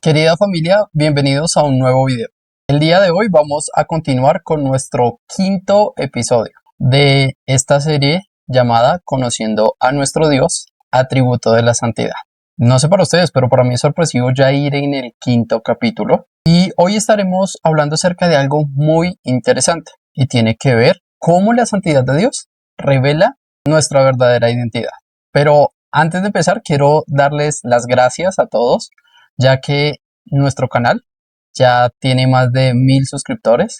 Querida familia, bienvenidos a un nuevo video. El día de hoy vamos a continuar con nuestro quinto episodio de esta serie llamada Conociendo a nuestro Dios, atributo de la santidad. No sé para ustedes, pero para mí es sorpresivo ya ir en el quinto capítulo y hoy estaremos hablando acerca de algo muy interesante y tiene que ver cómo la santidad de Dios revela nuestra verdadera identidad. Pero antes de empezar, quiero darles las gracias a todos, ya que nuestro canal ya tiene más de 1000 suscriptores.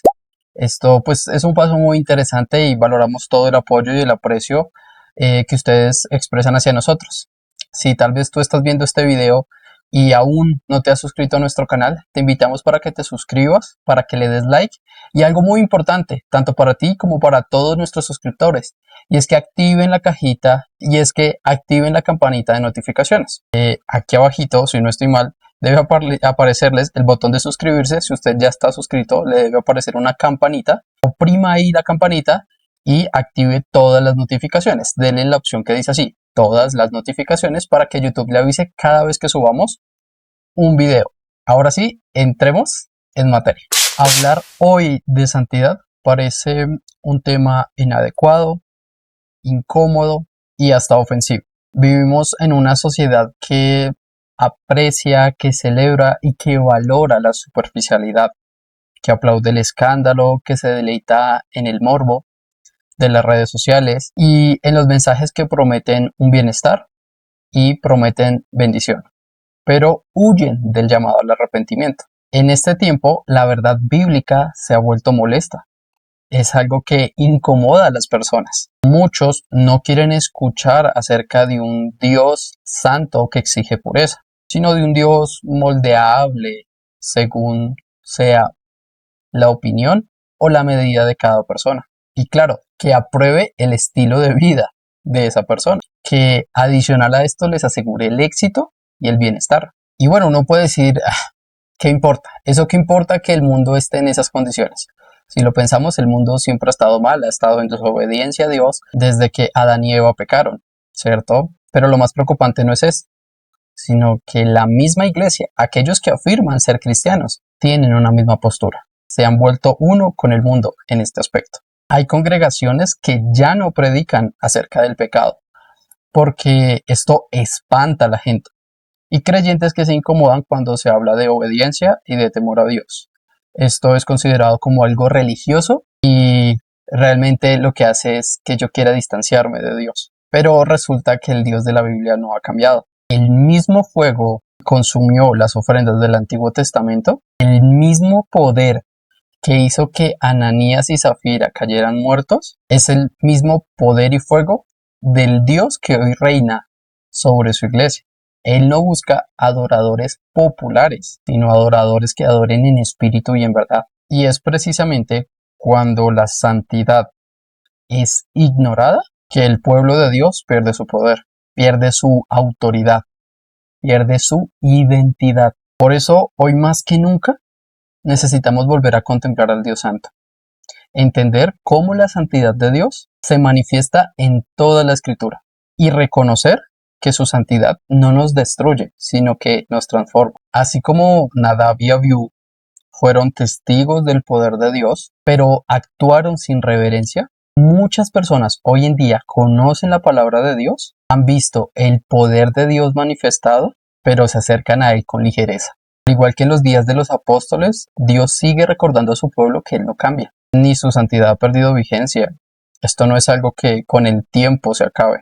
Esto pues es un paso muy interesante y valoramos todo el apoyo y el aprecio que ustedes expresan hacia nosotros. Si tal vez tú estás viendo este video y aún no te has suscrito a nuestro canal, te invitamos para que te suscribas, para que le des like y algo muy importante, tanto para ti como para todos nuestros suscriptores, y es que activen la cajita y es que activen la campanita de notificaciones. Aquí abajito, si no estoy mal, debe aparecerles el botón de suscribirse. Si usted ya está suscrito, le debe aparecer una campanita. Oprima ahí la campanita y active todas las notificaciones. Denle la opción que dice así, todas las notificaciones, para que YouTube le avise cada vez que subamos un video. Ahora sí, entremos en materia. Hablar hoy de santidad parece un tema inadecuado, incómodo y hasta ofensivo. Vivimos en una sociedad que aprecia, que celebra y que valora la superficialidad, que aplaude el escándalo, que se deleita en el morbo de las redes sociales y en los mensajes que prometen un bienestar y prometen bendición, pero huyen del llamado al arrepentimiento. En este tiempo, la verdad bíblica se ha vuelto molesta. Es algo que incomoda a las personas. Muchos no quieren escuchar acerca de un Dios santo que exige pureza, sino de un Dios moldeable según sea la opinión o la medida de cada persona. Y claro, que apruebe el estilo de vida de esa persona, que adicional a esto les asegure el éxito y el bienestar. Y bueno, uno puede decir, ¿qué importa? ¿Eso qué importa que el mundo esté en esas condiciones? Si lo pensamos, el mundo siempre ha estado mal, ha estado en desobediencia a Dios desde que Adán y Eva pecaron, ¿cierto? Pero lo más preocupante no es eso, sino que la misma iglesia, aquellos que afirman ser cristianos, tienen una misma postura. Se han vuelto uno con el mundo en este aspecto. Hay congregaciones que ya no predican acerca del pecado, porque esto espanta a la gente, y creyentes que se incomodan cuando se habla de obediencia y de temor a Dios. Esto es considerado como algo religioso y realmente lo que hace es que yo quiera distanciarme de Dios. Pero resulta que el Dios de la Biblia no ha cambiado. El mismo fuego consumió las ofrendas del Antiguo Testamento, el mismo poder que hizo que Ananías y Zafira cayeran muertos, es el mismo poder y fuego del Dios que hoy reina sobre su iglesia. Él no busca adoradores populares, sino adoradores que adoren en espíritu y en verdad. Y es precisamente cuando la santidad es ignorada que el pueblo de Dios pierde su poder, pierde su autoridad, pierde su identidad. Por eso, hoy más que nunca, necesitamos volver a contemplar al Dios Santo, entender cómo la santidad de Dios se manifiesta en toda la Escritura y reconocer que su santidad no nos destruye, sino que nos transforma. Así como Nadab y Abiú fueron testigos del poder de Dios, pero actuaron sin reverencia, muchas personas hoy en día conocen la palabra de Dios, han visto el poder de Dios manifestado, pero se acercan a él con ligereza. Al igual que en los días de los apóstoles, Dios sigue recordando a su pueblo que él no cambia, ni su santidad ha perdido vigencia. Esto no es algo que con el tiempo se acabe.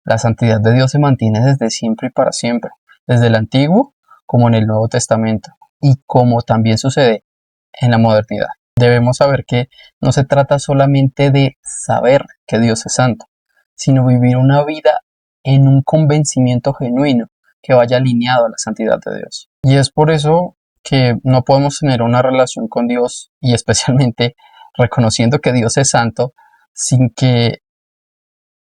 La santidad de Dios se mantiene desde siempre y para siempre, desde el Antiguo como en el Nuevo Testamento, y como también sucede en la modernidad. Debemos saber que no se trata solamente de saber que Dios es santo, sino vivir una vida en un convencimiento genuino que vaya alineado a la santidad de Dios. Y es por eso que no podemos tener una relación con Dios, y especialmente reconociendo que Dios es santo, sin que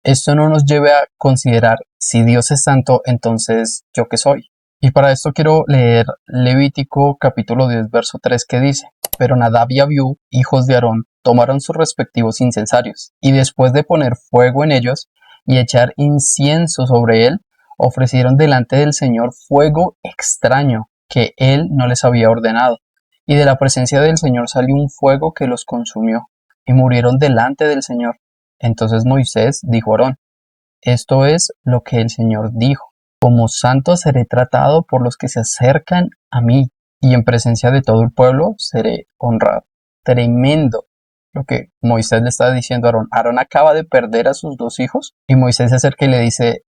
esto no nos lleve a considerar, si Dios es santo, entonces ¿yo qué soy? Y para esto quiero leer Levítico capítulo 10 verso 3, que dice: Pero Nadab y Abiú, hijos de Aarón, tomaron sus respectivos incensarios, y después de poner fuego en ellos y echar incienso sobre él, ofrecieron delante del Señor fuego extraño, que él no les había ordenado. Y de la presencia del Señor salió un fuego que los consumió, y murieron delante del Señor. Entonces Moisés dijo a Aarón: esto es lo que el Señor dijo: como santo seré tratado por los que se acercan a mí, y en presencia de todo el pueblo seré honrado. Tremendo lo que Moisés le está diciendo a Aarón. Aarón acaba de perder a sus dos hijos, y Moisés se acerca y le dice: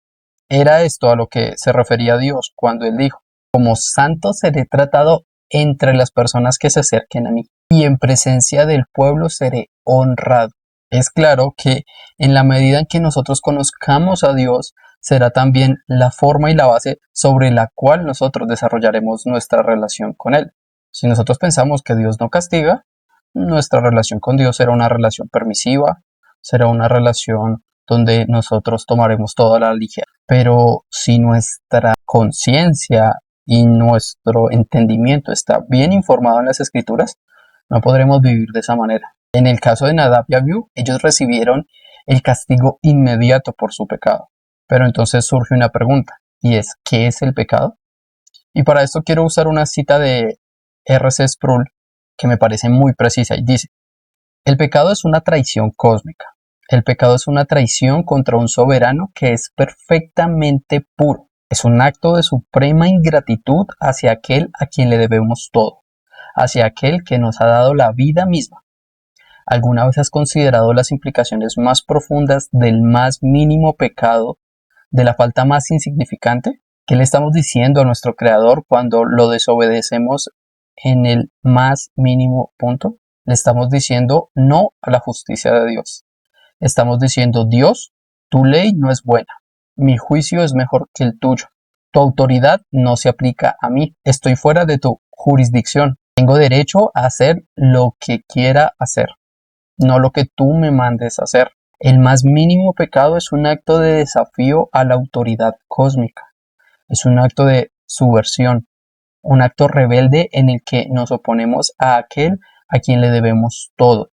era esto a lo que se refería Dios cuando él dijo: como santo seré tratado entre las personas que se acerquen a mí, y en presencia del pueblo seré honrado. Es claro que en la medida en que nosotros conozcamos a Dios, será también la forma y la base sobre la cual nosotros desarrollaremos nuestra relación con Él. Si nosotros pensamos que Dios no castiga, nuestra relación con Dios será una relación permisiva, será una relación donde nosotros tomaremos toda la ligera. Pero si nuestra conciencia y nuestro entendimiento está bien informado en las Escrituras, no podremos vivir de esa manera. En el caso de Nadab y Abiú, ellos recibieron el castigo inmediato por su pecado. Pero entonces surge una pregunta, y es: ¿qué es el pecado? Y para esto quiero usar una cita de R.C. Sproul que me parece muy precisa, y dice: el pecado es una traición cósmica. El pecado es una traición contra un soberano que es perfectamente puro. Es un acto de suprema ingratitud hacia aquel a quien le debemos todo, hacia aquel que nos ha dado la vida misma. ¿Alguna vez has considerado las implicaciones más profundas del más mínimo pecado, de la falta más insignificante? ¿Qué le estamos diciendo a nuestro Creador cuando lo desobedecemos en el más mínimo punto? Le estamos diciendo no a la justicia de Dios. Estamos diciendo: Dios, tu ley no es buena. Mi juicio es mejor que el tuyo. Tu autoridad no se aplica a mí. Estoy fuera de tu jurisdicción. Tengo derecho a hacer lo que quiera hacer, no lo que tú me mandes hacer. El más mínimo pecado es un acto de desafío a la autoridad cósmica. Es un acto de subversión, un acto rebelde en el que nos oponemos a aquel a quien le debemos todo.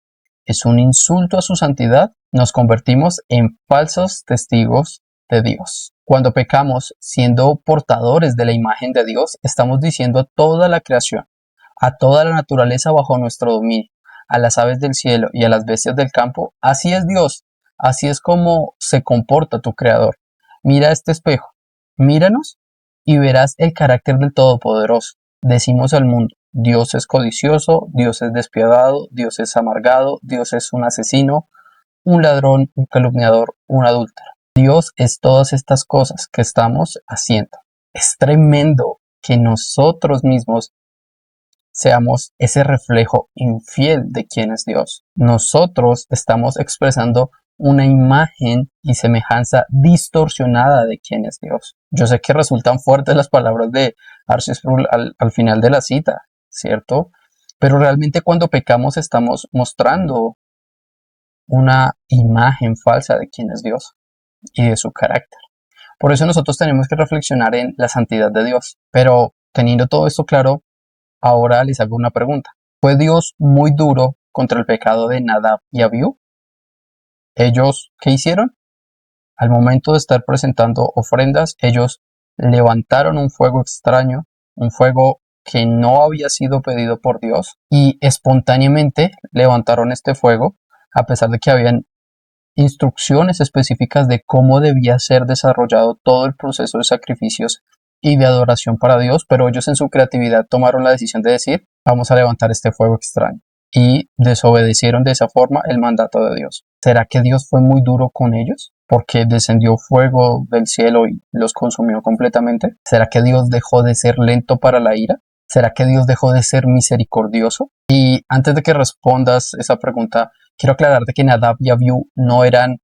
Es un insulto a su santidad. Nos convertimos en falsos testigos de Dios. Cuando pecamos siendo portadores de la imagen de Dios, estamos diciendo a toda la creación, a toda la naturaleza bajo nuestro dominio, a las aves del cielo y a las bestias del campo: así es Dios, así es como se comporta tu Creador. Mira este espejo, míranos y verás el carácter del Todopoderoso. Decimos al mundo: Dios es codicioso, Dios es despiadado, Dios es amargado, Dios es un asesino, un ladrón, un calumniador, un adúltero. Dios es todas estas cosas que estamos haciendo. Es tremendo que nosotros mismos seamos ese reflejo infiel de quién es Dios. Nosotros estamos expresando una imagen y semejanza distorsionada de quién es Dios. Yo sé que resultan fuertes las palabras de R.C. Sproul al final de la cita, ¿cierto? Pero realmente cuando pecamos estamos mostrando una imagen falsa de quién es Dios y de su carácter. Por eso nosotros tenemos que reflexionar en la santidad de Dios. Pero teniendo todo esto claro, ahora les hago una pregunta. ¿Fue Dios muy duro contra el pecado de Nadab y Abiú? ¿Ellos qué hicieron? Al momento de estar presentando ofrendas, ellos levantaron un fuego extraño, un fuego que no había sido pedido por Dios, y espontáneamente levantaron este fuego, a pesar de que habían instrucciones específicas de cómo debía ser desarrollado todo el proceso de sacrificios y de adoración para Dios, pero ellos en su creatividad tomaron la decisión de decir: vamos a levantar este fuego extraño, y desobedecieron de esa forma el mandato de Dios. ¿Será que Dios fue muy duro con ellos porque descendió fuego del cielo y los consumió completamente? ¿Será que Dios dejó de ser lento para la ira? ¿Será que Dios dejó de ser misericordioso? Y antes de que respondas esa pregunta, quiero aclararte que Nadab y Abiú no eran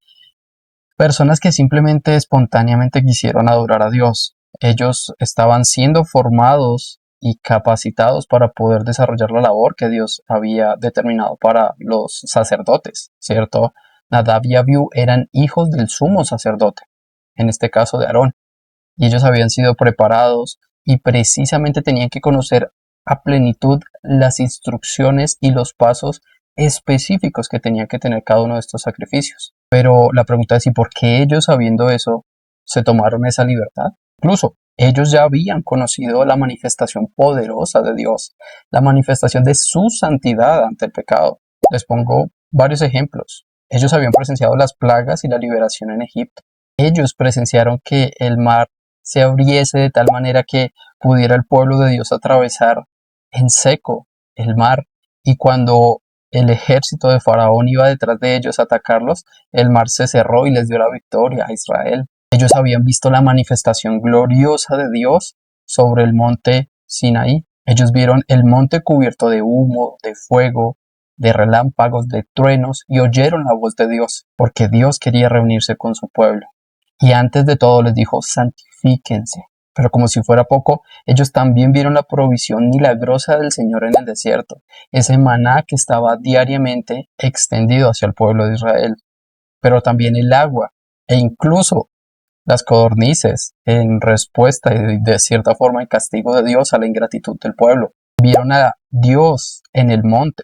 personas que simplemente espontáneamente quisieron adorar a Dios. Ellos estaban siendo formados y capacitados para poder desarrollar la labor que Dios había determinado para los sacerdotes, ¿cierto? Nadab y Abiú eran hijos del sumo sacerdote, en este caso de Aarón, y ellos habían sido preparados y precisamente tenían que conocer a plenitud las instrucciones y los pasos específicos que tenía que tener cada uno de estos sacrificios. Pero la pregunta es: ¿y por qué ellos, sabiendo eso, se tomaron esa libertad? Incluso Ellos ya habían conocido la manifestación poderosa de Dios, la manifestación de su santidad ante el pecado. Les pongo varios ejemplos. Ellos habían presenciado las plagas y la liberación en Egipto. Ellos presenciaron que el mar se abriese de tal manera que pudiera el pueblo de Dios atravesar en seco el mar, y cuando el ejército de Faraón iba detrás de ellos a atacarlos, el mar se cerró y les dio la victoria a Israel. Ellos habían visto la manifestación gloriosa de Dios sobre el monte Sinaí. Ellos vieron el monte cubierto de humo, de fuego, de relámpagos, de truenos, y oyeron la voz de Dios, porque Dios quería reunirse con su pueblo. Y antes de todo les dijo: santifíquense. Pero como si fuera poco, ellos también vieron la provisión milagrosa del Señor en el desierto, ese maná que estaba diariamente extendido hacia el pueblo de Israel, pero también el agua e incluso las codornices en respuesta y de cierta forma en castigo de Dios a la ingratitud del pueblo. Vieron a Dios en el monte,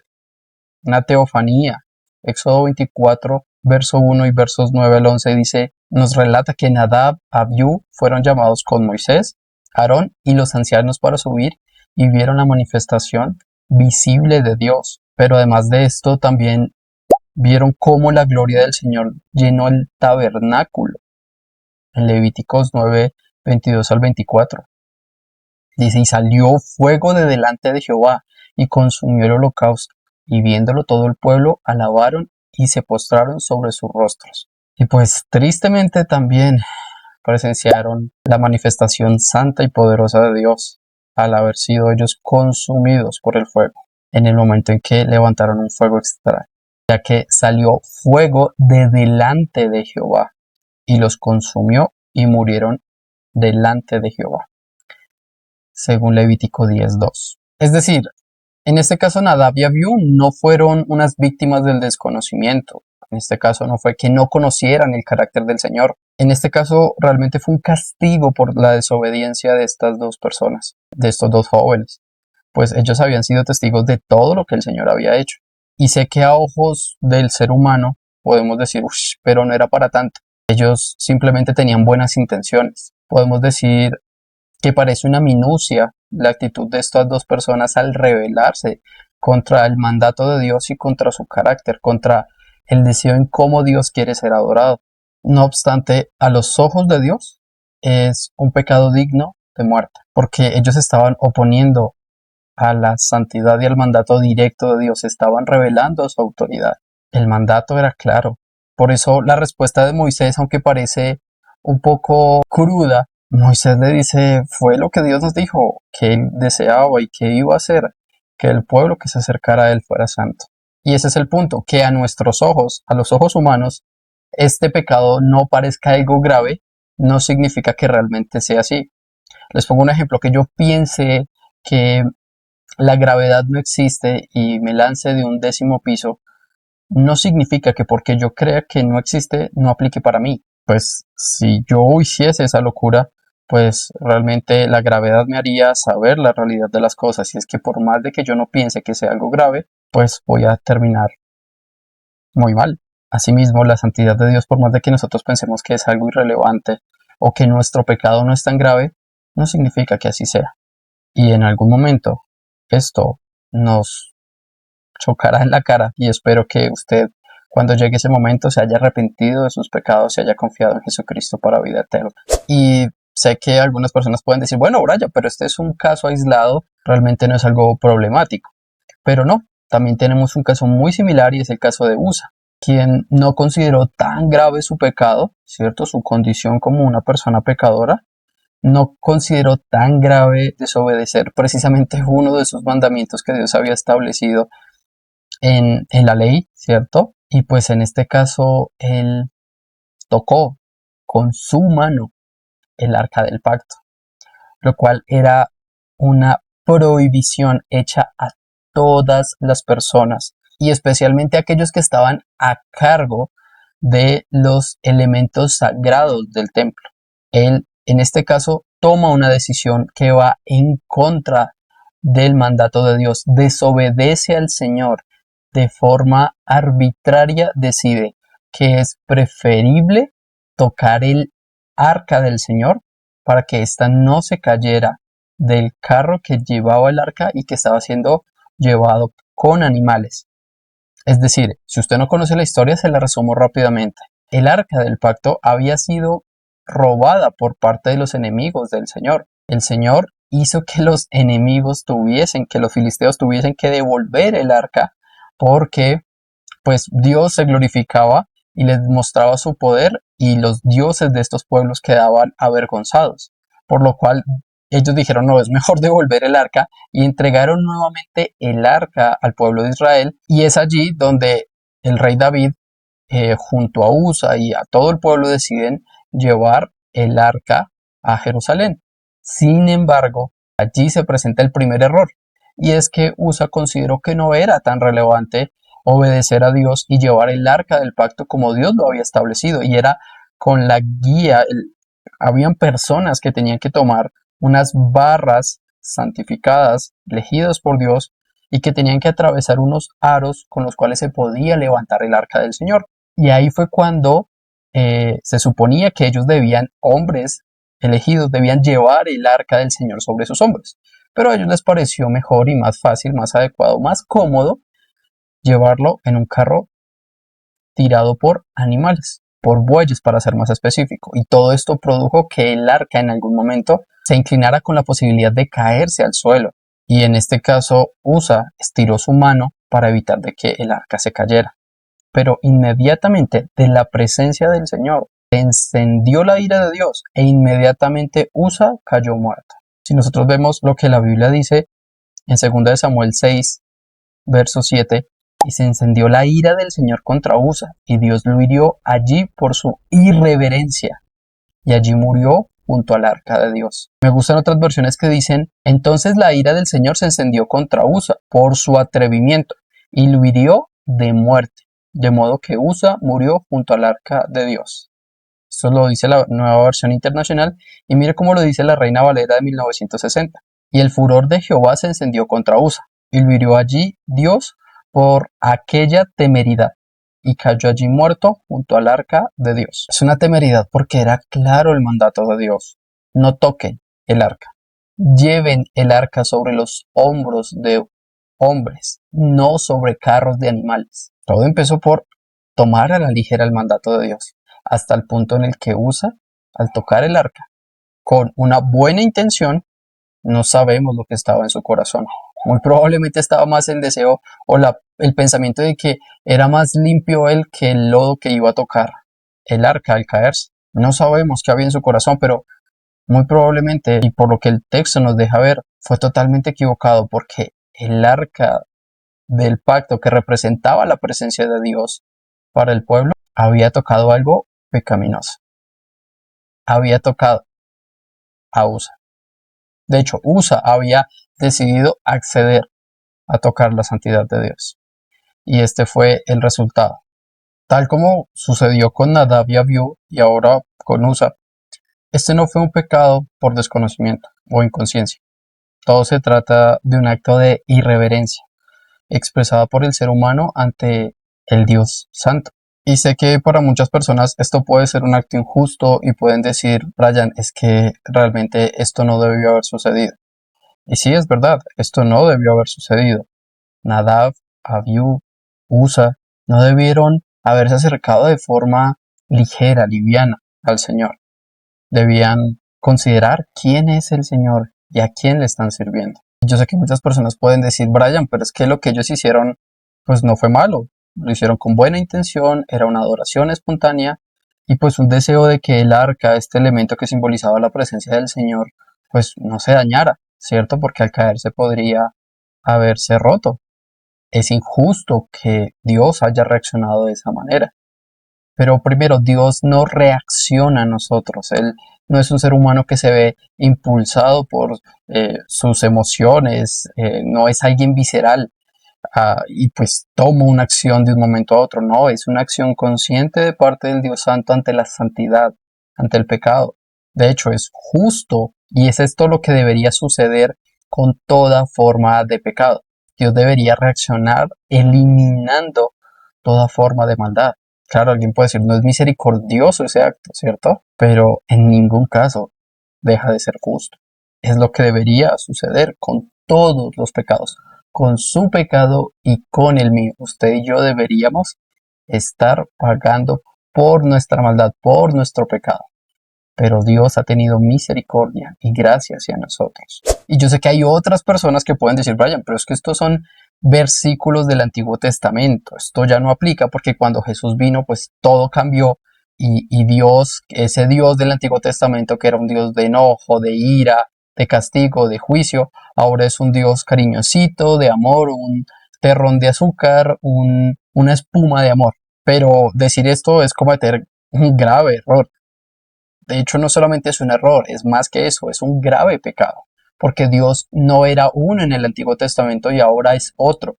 una teofanía. Éxodo 24, verso 1 y versos 9 al 11 dice, nos relata que Nadab, Abiú fueron llamados con Moisés, Aarón y los ancianos para subir y vieron la manifestación visible de Dios. Pero además de esto también vieron cómo la gloria del Señor llenó el tabernáculo. En Levíticos 9, 22 al 24. Dice, y salió fuego de delante de Jehová y consumió el holocausto, y viéndolo todo el pueblo alabaron y se postraron sobre sus rostros. Y pues tristemente también presenciaron la manifestación santa y poderosa de Dios al haber sido ellos consumidos por el fuego en el momento en que levantaron un fuego extraño, ya que salió fuego de delante de Jehová y los consumió y murieron delante de Jehová, según Levítico 10:2. Es decir, en este caso Nadab y Abiú no fueron unas víctimas del desconocimiento. En este caso no fue que no conocieran el carácter del Señor. En este caso realmente fue un castigo por la desobediencia de estas dos personas, de estos dos jóvenes, pues ellos habían sido testigos de todo lo que el Señor había hecho. Y sé que a ojos del ser humano podemos decir, pero no era para tanto. Ellos simplemente tenían buenas intenciones. Podemos decir que parece una minucia la actitud de estas dos personas al rebelarse contra el mandato de Dios y contra su carácter, contra el deseo en cómo Dios quiere ser adorado. No obstante, a los ojos de Dios es un pecado digno de muerte, porque ellos estaban oponiendo a la santidad y al mandato directo de Dios, estaban revelando a su autoridad. El mandato era claro. Por eso la respuesta de Moisés, aunque parece un poco cruda, Moisés le dice, fue lo que Dios nos dijo, que él deseaba y que iba a hacer, que el pueblo que se acercara a él fuera santo. Y ese es el punto, que a nuestros ojos, a los ojos humanos, este pecado no parezca algo grave, no significa que realmente sea así. Les pongo un ejemplo, que yo piense que la gravedad no existe y me lance de un 10º piso, no significa que porque yo crea que no existe, no aplique para mí. Pues si yo hiciese esa locura, pues realmente la gravedad me haría saber la realidad de las cosas. Y es que por más de que yo no piense que sea algo grave, pues voy a terminar muy mal. Asimismo, la santidad de Dios, por más de que nosotros pensemos que es algo irrelevante o que nuestro pecado no es tan grave, no significa que así sea. Y en algún momento esto nos chocará en la cara, y espero que usted, cuando llegue ese momento, se haya arrepentido de sus pecados, se haya confiado en Jesucristo para vida eterna. Y sé que algunas personas pueden decir, bueno, Brian, pero este es un caso aislado, realmente no es algo problemático. Pero no, también tenemos un caso muy similar y es el caso de Usa, quien no consideró tan grave su pecado, ¿cierto? Su condición como una persona pecadora, no consideró tan grave desobedecer precisamente uno de esos mandamientos que Dios había establecido en la ley, ¿cierto? Y pues en este caso él tocó con su mano el arca del pacto, lo cual era una prohibición hecha a todas las personas y especialmente a aquellos que estaban a cargo de los elementos sagrados del templo. Él, en este caso, toma una decisión que va en contra del mandato de Dios, desobedece al Señor de forma arbitraria, decide que es preferible tocar el arca del Señor para que ésta no se cayera del carro que llevaba el arca y que estaba siendo llevado con animales. Es decir, si usted no conoce la historia, se la resumo rápidamente. El arca del pacto había sido robada por parte de los enemigos del Señor. El Señor hizo que los enemigos que los filisteos tuviesen que devolver el arca porque pues Dios se glorificaba y les mostraba su poder y los dioses de estos pueblos quedaban avergonzados. Por lo cual ellos dijeron, no, es mejor devolver el arca y entregaron nuevamente el arca al pueblo de Israel y es allí donde el rey David junto a Usa y a todo el pueblo deciden llevar el arca a Jerusalén. Sin embargo, allí se presenta el primer error y es que Usa consideró que no era tan relevante obedecer a Dios y llevar el arca del pacto como Dios lo había establecido y era con la guía, habían personas que tenían que tomar unas barras santificadas, elegidas por Dios, y que tenían que atravesar unos aros con los cuales se podía levantar el arca del Señor. Y ahí fue cuando se suponía que ellos debían, hombres elegidos, debían llevar el arca del Señor sobre sus hombros. Pero a ellos les pareció mejor y más fácil, más adecuado, más cómodo llevarlo en un carro tirado por animales, por bueyes para ser más específico. Y todo esto produjo que el arca en algún momento se inclinara con la posibilidad de caerse al suelo. Y en este caso Usa estiró su mano para evitar de que el arca se cayera. Pero inmediatamente de la presencia del Señor se encendió la ira de Dios e inmediatamente Usa cayó muerta. Si nosotros vemos lo que la Biblia dice en 2 Samuel 6, verso 7, y se encendió la ira del Señor contra Usa, y Dios lo hirió allí por su irreverencia, y allí murió junto al arca de Dios. Me gustan otras versiones que dicen, entonces la ira del Señor se encendió contra Usa por su atrevimiento, y lo hirió de muerte, de modo que Usa murió junto al arca de Dios. Esto lo dice la Nueva Versión Internacional, y mire cómo lo dice la Reina Valera de 1960. Y el furor de Jehová se encendió contra Usa, y lo hirió allí Dios por aquella temeridad, y cayó allí muerto junto al arca de Dios. Es una temeridad porque era claro el mandato de Dios. No toquen el arca. Lleven el arca sobre los hombros de hombres, no sobre carros de animales. Todo empezó por tomar a la ligera el mandato de Dios, hasta el punto en el que Usa, al tocar el arca, con una buena intención, no sabemos lo que estaba en su corazón. Muy probablemente estaba más el deseo o el pensamiento de que era más limpio él que el lodo que iba a tocar el arca al caerse. No sabemos qué había en su corazón, pero muy probablemente, y por lo que el texto nos deja ver, fue totalmente equivocado porque el arca del pacto que representaba la presencia de Dios para el pueblo había tocado algo pecaminoso. Había tocado a Usa. De hecho, Usa había decidido acceder a tocar la santidad de Dios. Y este fue el resultado. Tal como sucedió con Nadab y Abiú y ahora con Usa, este no fue un pecado por desconocimiento o inconsciencia. Todo se trata de un acto de irreverencia expresada por el ser humano ante el Dios Santo. Y sé que para muchas personas esto puede ser un acto injusto y pueden decir, Brian, es que realmente esto no debió haber sucedido. Y sí, es verdad, esto no debió haber sucedido. Nadab, Abiú, Usa no debieron haberse acercado de forma ligera, liviana al Señor. Debían considerar quién es el Señor y a quién le están sirviendo. Yo sé que muchas personas pueden decir, Brian, pero es que lo que ellos hicieron pues no fue malo. Lo hicieron con buena intención, era una adoración espontánea y pues un deseo de que el arca, este elemento que simbolizaba la presencia del Señor, pues no se dañara, ¿cierto? Porque al caerse podría haberse roto. Es injusto que Dios haya reaccionado de esa manera. Pero primero, Dios no reacciona a nosotros. Él no es un ser humano que se ve impulsado por sus emociones, no es alguien visceral y pues toma una acción de un momento a otro. No, es una acción consciente de parte del Dios Santo ante la santidad, ante el pecado. De hecho, es justo y es esto lo que debería suceder con toda forma de pecado. Dios debería reaccionar eliminando toda forma de maldad. Claro, alguien puede decir, no es misericordioso ese acto, ¿cierto? Pero en ningún caso. deja de ser justo. Es lo que debería suceder con todos los pecados, con su pecado y con el mío. Usted y yo deberíamos estar pagando por nuestra maldad, por nuestro pecado. Pero Dios ha tenido misericordia y gracia hacia nosotros. Y yo sé que hay otras personas que pueden decir, Brian, pero es que estos son versículos del Antiguo Testamento. Esto ya no aplica porque cuando Jesús vino, pues todo cambió y Dios, ese Dios del Antiguo Testamento que era un Dios de enojo, de ira, de castigo, de juicio, ahora es un Dios cariñosito, de amor, un terrón de azúcar, una espuma de amor. Pero decir esto es cometer un grave error. De hecho, no solamente es un error, es más que eso, es un grave pecado, porque Dios no era uno en el Antiguo Testamento y ahora es otro.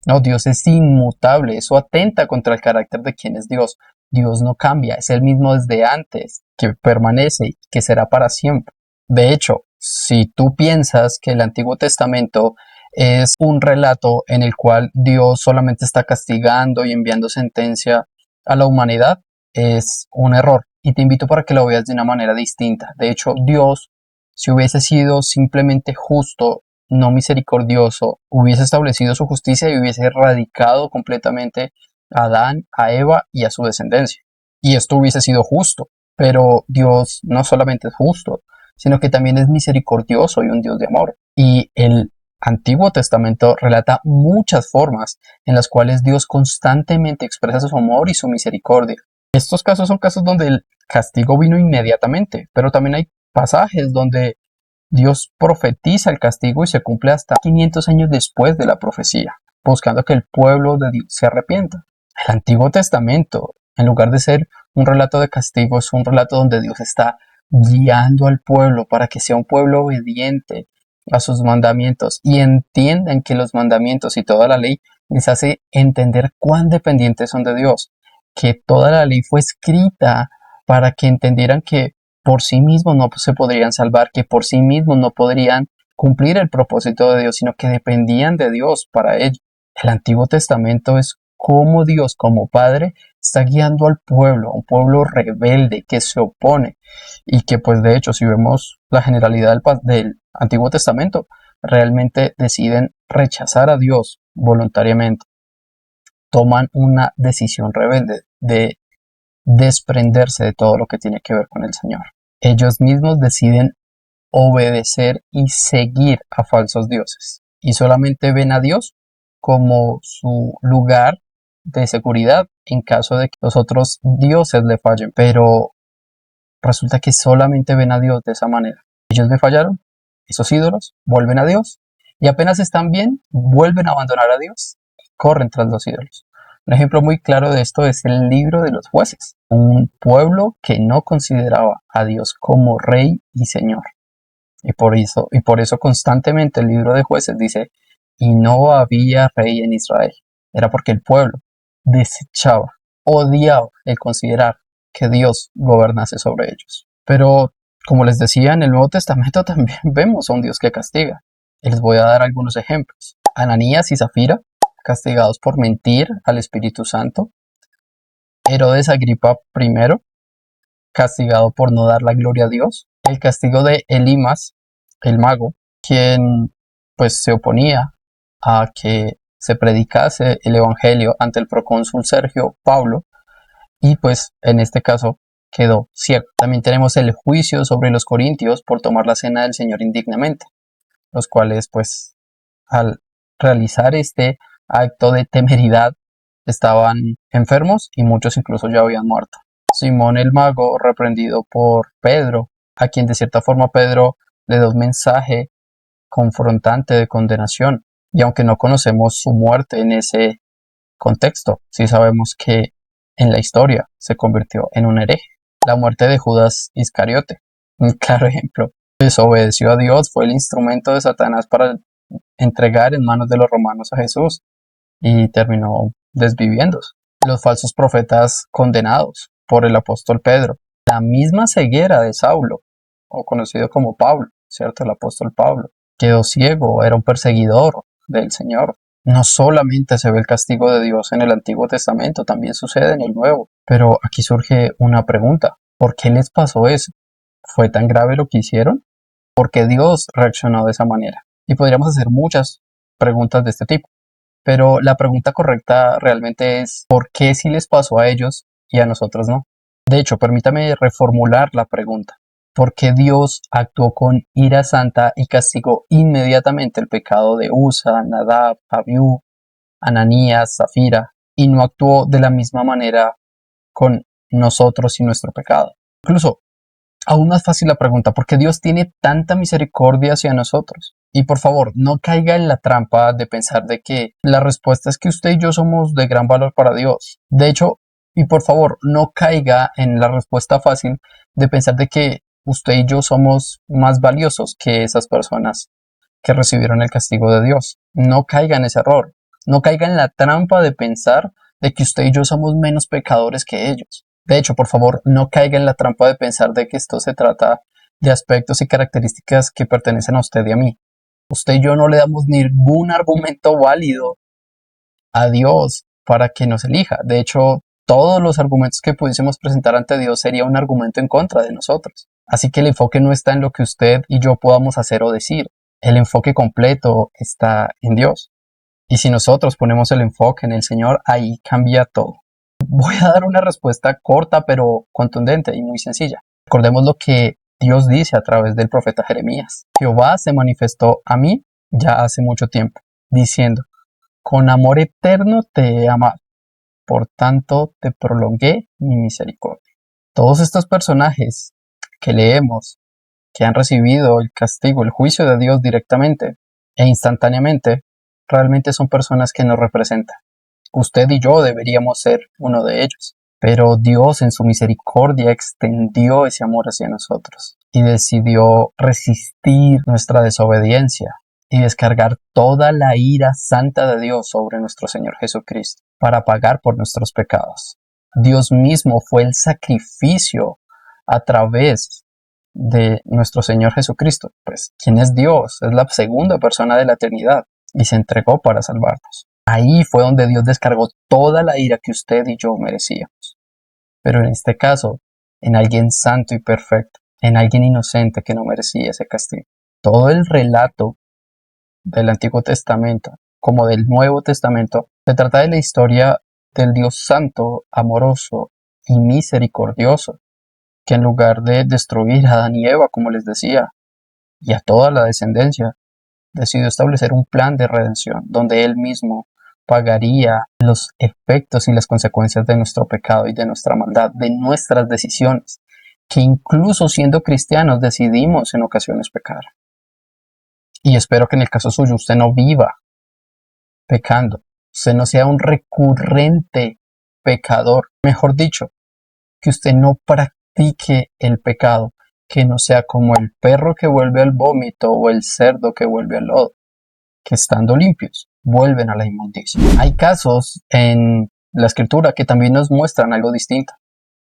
No, Dios es inmutable, eso atenta contra el carácter de quien es Dios. Dios no cambia, es el mismo desde antes, que permanece y que será para siempre. De hecho, si tú piensas que el Antiguo Testamento es un relato en el cual Dios solamente está castigando y enviando sentencia a la humanidad, es un error y te invito para que lo veas de una manera distinta. De hecho, Dios, si hubiese sido simplemente justo, no misericordioso, hubiese establecido su justicia y hubiese erradicado completamente a Adán, a Eva y a su descendencia. Y esto hubiese sido justo. Pero Dios no solamente es justo, sino que también es misericordioso y un Dios de amor. Y el Antiguo Testamento relata muchas formas en las cuales Dios constantemente expresa su amor y su misericordia. Estos casos son casos donde el castigo vino inmediatamente, pero también hay pasajes donde Dios profetiza el castigo y se cumple hasta 500 años después de la profecía, buscando que el pueblo de Dios se arrepienta. El Antiguo Testamento, en lugar de ser un relato de castigo, es un relato donde Dios está guiando al pueblo para que sea un pueblo obediente a sus mandamientos y entiendan que los mandamientos y toda la ley les hace entender cuán dependientes son de Dios, que toda la ley fue escrita para que entendieran que por sí mismos no se podrían salvar, que por sí mismos no podrían cumplir el propósito de Dios, sino que dependían de Dios para ello. El Antiguo Testamento es cómo Dios como Padre está guiando al pueblo, un pueblo rebelde que se opone y que pues de hecho si vemos la generalidad del Antiguo Testamento realmente deciden rechazar a Dios voluntariamente, toman una decisión rebelde de desprenderse de todo lo que tiene que ver con el Señor. Ellos mismos deciden obedecer y seguir a falsos dioses y solamente ven a Dios como su lugar de seguridad en caso de que los otros dioses le fallen, pero resulta que solamente ven a Dios de esa manera. Ellos me fallaron, esos ídolos vuelven a Dios y apenas están bien, vuelven a abandonar a Dios y corren tras los ídolos. Un ejemplo muy claro de esto es el libro de los jueces, un pueblo que no consideraba a Dios como rey y señor. Y por eso constantemente el libro de jueces dice, y no había rey en Israel. Era porque el pueblo desechaba, odiaba el considerar que Dios gobernase sobre ellos. Pero, como les decía, en el Nuevo Testamento también vemos a un Dios que castiga. Y les voy a dar algunos ejemplos. Ananías y Zafira, castigados por mentir al Espíritu Santo. Herodes Agripa I, castigado por no dar la gloria a Dios. El castigo de Elimas, el mago, quien pues se oponía a que se predicase el evangelio ante el procónsul Sergio Paulo y pues en este caso quedó ciego. También tenemos el juicio sobre los corintios por tomar la cena del Señor indignamente, los cuales pues al realizar este acto de temeridad estaban enfermos y muchos incluso ya habían muerto. Simón el mago, reprendido por Pedro, a quien de cierta forma Pedro le da un mensaje confrontante de condenación. Y aunque no conocemos su muerte en ese contexto, sí sabemos que en la historia se convirtió en un hereje. La muerte de Judas Iscariote, un claro ejemplo. Desobedeció a Dios, fue el instrumento de Satanás para entregar en manos de los romanos a Jesús y terminó desviviéndose. Los falsos profetas condenados por el apóstol Pedro. La misma ceguera de Saulo, o conocido como Pablo, ¿cierto? El apóstol Pablo. Quedó ciego, era un perseguidor del Señor. No solamente se ve el castigo de Dios en el Antiguo Testamento, también sucede en el Nuevo. Pero aquí surge una pregunta. ¿Por qué les pasó eso? ¿Fue tan grave lo que hicieron? ¿Por qué Dios reaccionó de esa manera? Y podríamos hacer muchas preguntas de este tipo, pero la pregunta correcta realmente es ¿por qué si les pasó a ellos y a nosotros no? De hecho, permítame reformular la pregunta. ¿Por qué Dios actuó con ira santa y castigó inmediatamente el pecado de Usa, Nadab, Abiú, Ananías, Zafira, y no actuó de la misma manera con nosotros y nuestro pecado? Incluso, aún más fácil la pregunta, ¿por qué Dios tiene tanta misericordia hacia nosotros? Y por favor, no caiga en la trampa de pensar de que la respuesta es que usted y yo somos de gran valor para Dios. De hecho, y por favor, no caiga en la respuesta fácil de pensar de que usted y yo somos más valiosos que esas personas que recibieron el castigo de Dios. No caiga en ese error. No caiga en la trampa de pensar de que usted y yo somos menos pecadores que ellos. De hecho, por favor, no caiga en la trampa de pensar de que esto se trata de aspectos y características que pertenecen a usted y a mí. Usted y yo no le damos ningún argumento válido a Dios para que nos elija. De hecho, todos los argumentos que pudiésemos presentar ante Dios sería un argumento en contra de nosotros. Así que el enfoque no está en lo que usted y yo podamos hacer o decir. El enfoque completo está en Dios. Y si nosotros ponemos el enfoque en el Señor, ahí cambia todo. Voy a dar una respuesta corta pero contundente y muy sencilla. Recordemos lo que Dios dice a través del profeta Jeremías. Jehová se manifestó a mí ya hace mucho tiempo, diciendo, con amor eterno te he amado, por tanto te prolongué mi misericordia. Todos estos personajes que leemos, que han recibido el castigo, el juicio de Dios directamente e instantáneamente, realmente son personas que nos representan. Usted y yo deberíamos ser uno de ellos. Pero Dios en su misericordia extendió ese amor hacia nosotros y decidió resistir nuestra desobediencia y descargar toda la ira santa de Dios sobre nuestro Señor Jesucristo para pagar por nuestros pecados. Dios mismo fue el sacrificio a través de nuestro Señor Jesucristo, pues, quien es Dios, es la segunda persona de la eternidad y se entregó para salvarnos. Ahí fue donde Dios descargó toda la ira que usted y yo merecíamos. Pero en este caso, en alguien santo y perfecto, en alguien inocente que no merecía ese castigo. Todo el relato del Antiguo Testamento, como del Nuevo Testamento, se trata de la historia del Dios santo, amoroso y misericordioso, que en lugar de destruir a Adán y Eva, como les decía, y a toda la descendencia, decidió establecer un plan de redención, donde Él mismo pagaría los efectos y las consecuencias de nuestro pecado y de nuestra maldad, de nuestras decisiones, que incluso siendo cristianos decidimos en ocasiones pecar. Y espero que en el caso suyo usted no viva pecando, usted no sea un recurrente pecador, mejor dicho, que usted no practique el pecado, que no sea como el perro que vuelve al vómito o el cerdo que vuelve al lodo, que estando limpios vuelven a la inmundicia. Hay casos en la escritura que también nos muestran algo distinto,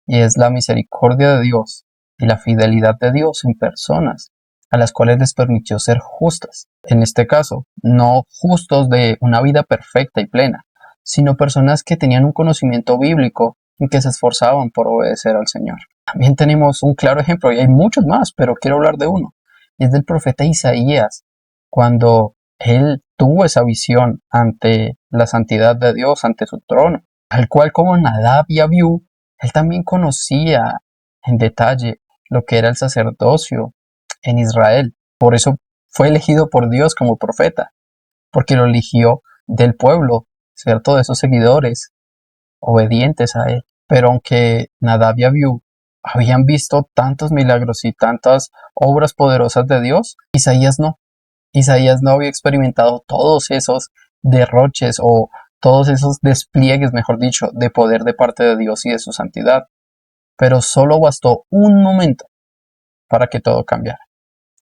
y es la misericordia de Dios y la fidelidad de Dios en personas a las cuales les permitió ser justas. En este caso, no justos de una vida perfecta y plena, sino personas que tenían un conocimiento bíblico y que se esforzaban por obedecer al Señor. También tenemos un claro ejemplo, y hay muchos más, pero quiero hablar de uno, y es del profeta Isaías, cuando él tuvo esa visión ante la santidad de Dios, ante su trono, al cual como Nadab y Abiú, él también conocía en detalle lo que era el sacerdocio en Israel. Por eso fue elegido por Dios como profeta, porque lo eligió del pueblo, ¿cierto? De esos seguidores obedientes a él. Pero aunque Nadab y Abiú habían visto tantos milagros y tantas obras poderosas de Dios, Isaías no. Isaías no había experimentado todos esos derroches o todos esos despliegues, mejor dicho, de poder de parte de Dios y de su santidad. Pero solo bastó un momento para que todo cambiara.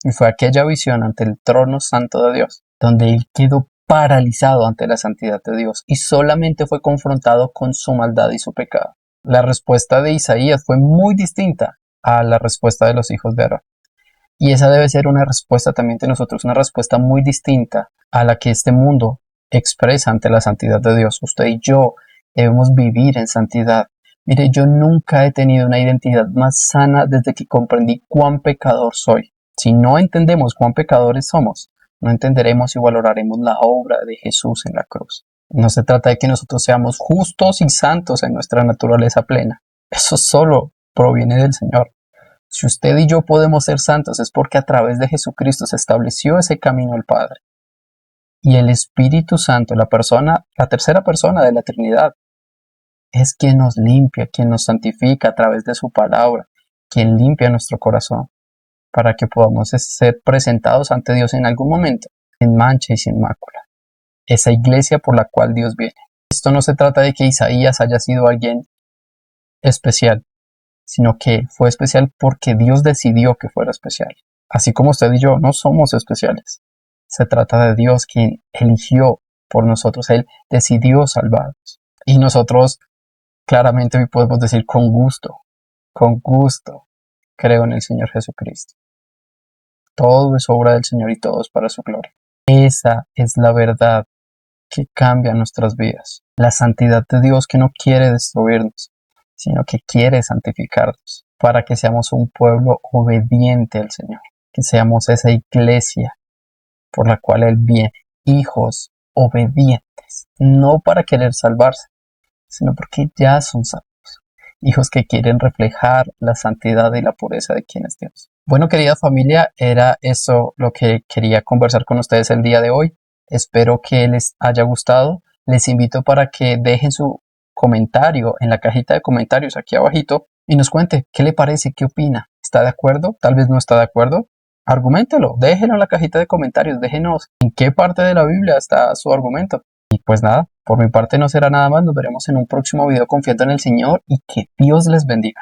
Y fue aquella visión ante el trono santo de Dios, donde él quedó paralizado ante la santidad de Dios y solamente fue confrontado con su maldad y su pecado. La respuesta de Isaías fue muy distinta a la respuesta de los hijos de Aarón. Y esa debe ser una respuesta también de nosotros, una respuesta muy distinta a la que este mundo expresa ante la santidad de Dios. Usted y yo debemos vivir en santidad, Mire, yo nunca he tenido una identidad más sana desde que comprendí cuán pecador soy. Si no entendemos cuán pecadores somos, no entenderemos y valoraremos la obra de Jesús en la cruz. No se trata de que nosotros seamos justos y santos en nuestra naturaleza plena. Eso solo proviene del Señor. Si usted y yo podemos ser santos es porque a través de Jesucristo se estableció ese camino al Padre. Y el Espíritu Santo, la tercera persona de la Trinidad, es quien nos limpia, quien nos santifica a través de su palabra, quien limpia nuestro corazón, para que podamos ser presentados ante Dios en algún momento, sin mancha y sin mácula. Esa iglesia por la cual Dios viene. Esto no se trata de que Isaías haya sido alguien especial, sino que fue especial porque Dios decidió que fuera especial. Así como usted y yo no somos especiales. Se trata de Dios quien eligió por nosotros. Él decidió salvarnos. Y nosotros claramente hoy podemos decir con gusto, creo en el Señor Jesucristo. Todo es obra del Señor y todo es para su gloria. Esa es la verdad que cambia nuestras vidas. La santidad de Dios que no quiere destruirnos, sino que quiere santificarnos para que seamos un pueblo obediente al Señor, que seamos esa iglesia por la cual Él viene, hijos obedientes, no para querer salvarse, sino porque ya son salvos, hijos que quieren reflejar la santidad y la pureza de quien es Dios. Bueno, querida familia, era eso lo que quería conversar con ustedes el día de hoy. Espero que les haya gustado. Les invito para que dejen su comentario en la cajita de comentarios aquí abajito y nos cuente qué le parece, qué opina. ¿Está de acuerdo? Tal vez no está de acuerdo. Arguméntelo, déjenlo en la cajita de comentarios, déjenos en qué parte de la Biblia está su argumento. Y pues nada, por mi parte no será nada más, nos veremos en un próximo video confiando en el Señor y que Dios les bendiga.